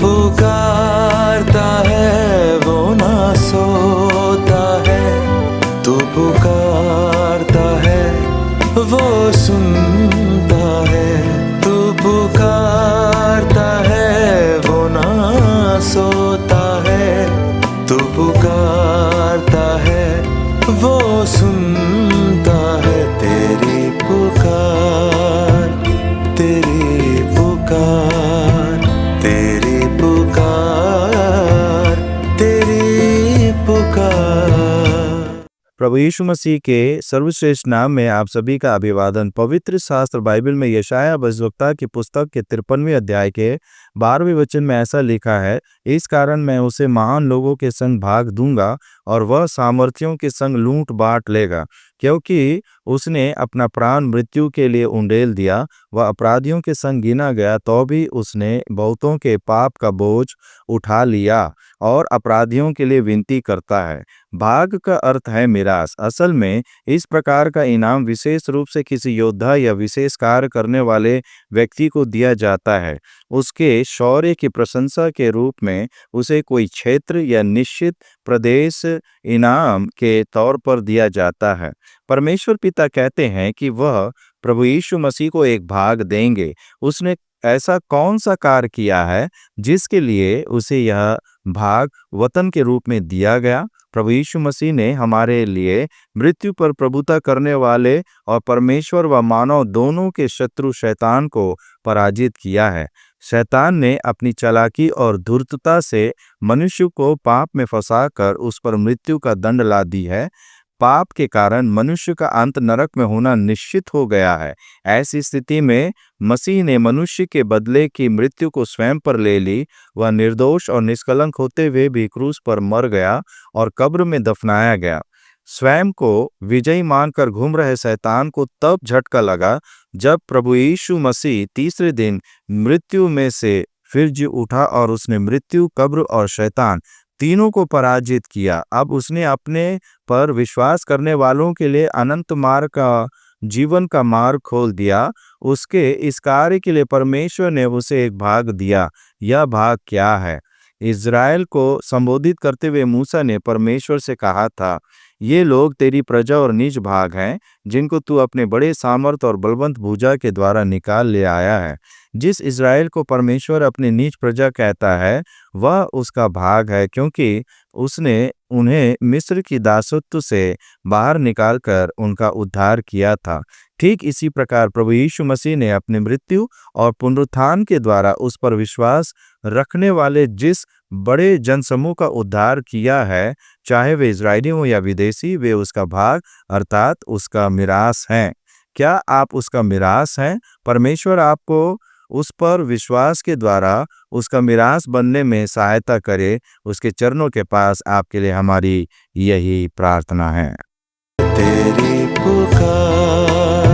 पुकारता है वो ना सोता है, तू पुकारता है वो सुनता है, तू पुकारता है वो ना सोता है, तू पुकारता है वो सुनता है। तेरी पुकार, तेरी पुकार, तेरी पुकार, तेरी पुकार। प्रभु यीशु मसीह के सर्वश्रेष्ठ नाम में आप सभी का अभिवादन। पवित्र शास्त्र बाइबल में यशायाह भविष्यवक्ता की पुस्तक के 53वें अध्याय के 12वें वचन में ऐसा लिखा है, इस कारण मैं उसे महान लोगों के संग भाग दूंगा और वह सामर्थियों के संग लूट बांट लेगा, क्योंकि उसने अपना प्राण मृत्यु के लिए उंडेल दिया। वह अपराधियों के संग गिना गया तो भी उसने बहुतों के पाप का बोझ उठा लिया और अपराधियों के लिए विनती करता है। भाग का अर्थ है मिरास। असल में इस प्रकार का इनाम विशेष रूप से किसी योद्धा या विशेष कार्य करने वाले व्यक्ति को दिया जाता है। उसके शौर्य की प्रशंसा के रूप में उसे कोई क्षेत्र या निश्चित प्रदेश इनाम के तौर पर दिया जाता है। परमेश्वर पिता कहते हैं कि वह प्रभु यीशु मसीह को एक भाग देंगे। उसने ऐसा कौन सा कार्य किया है जिसके लिए उसे यह भाग वतन के रूप में दिया गया? प्रभु यीशु मसीह ने हमारे लिए मृत्यु पर प्रभुता करने वाले और परमेश्वर व मानव दोनों के शत्रु शैतान को पराजित किया है। शैतान ने अपनी चालाकी और धूर्तता से मनुष्य को पाप में फंसाकर उस पर मृत्यु का दंड ला दी है। पाप के कारण मनुष्य का अंत नरक में होना निश्चित हो गया है। ऐसी स्थिति में मसीह ने मनुष्य के बदले की मृत्यु को स्वयं पर ले ली। वह निर्दोष और निष्कलंक होते हुए भी क्रूस पर मर गया और कब्र में दफनाया गया। स्वयं को विजयी मानकर घूम रहे शैतान को तब झटका लगा जब प्रभु यीशु मसीह तीसरे दिन मृत्यु में से फिर जी उठा और उसने मृत्यु, कब्र और शैतान तीनों को पराजित किया। अब उसने अपने पर विश्वास करने वालों के लिए अनंत मार्ग का जीवन का मार्ग खोल दिया। उसके इस कार्य के लिए परमेश्वर ने उसे एक भाग दिया। यह भाग क्या है? इज़राइल को संबोधित करते हुए मूसा ने परमेश्वर से कहा था, ये लोग तेरी प्रजा और निज भाग हैं, जिनको तू अपने बड़े सामर्थ और बलवंत भुजा के द्वारा निकाल ले आया है। जिस इज़राइल को परमेश्वर अपनी निज प्रजा कहता है, वह उसका भाग है, क्योंकि उसने उन्हें मिस्र की दासत्व से बाहर निकालकर उनका उद्धार किया था। ठीक इसी प्रकार प्रभु यीशु मसीह ने अपनी मृत्यु और पुनरुत्थान के द्वारा उस पर विश्वास रखने वाले जिस बड़े जनसमूह का उद्धार किया है, चाहे वे इजरायली हो या विदेशी, वे उसका भाग अर्थात उसका मिरास हैं। क्या आप उसका मिरास हैं? परमेश्वर आपको उस पर विश्वास के द्वारा उसका मिरास बनने में सहायता करे। उसके चरणों के पास आपके लिए हमारी यही प्रार्थना है। तेरी पुकार,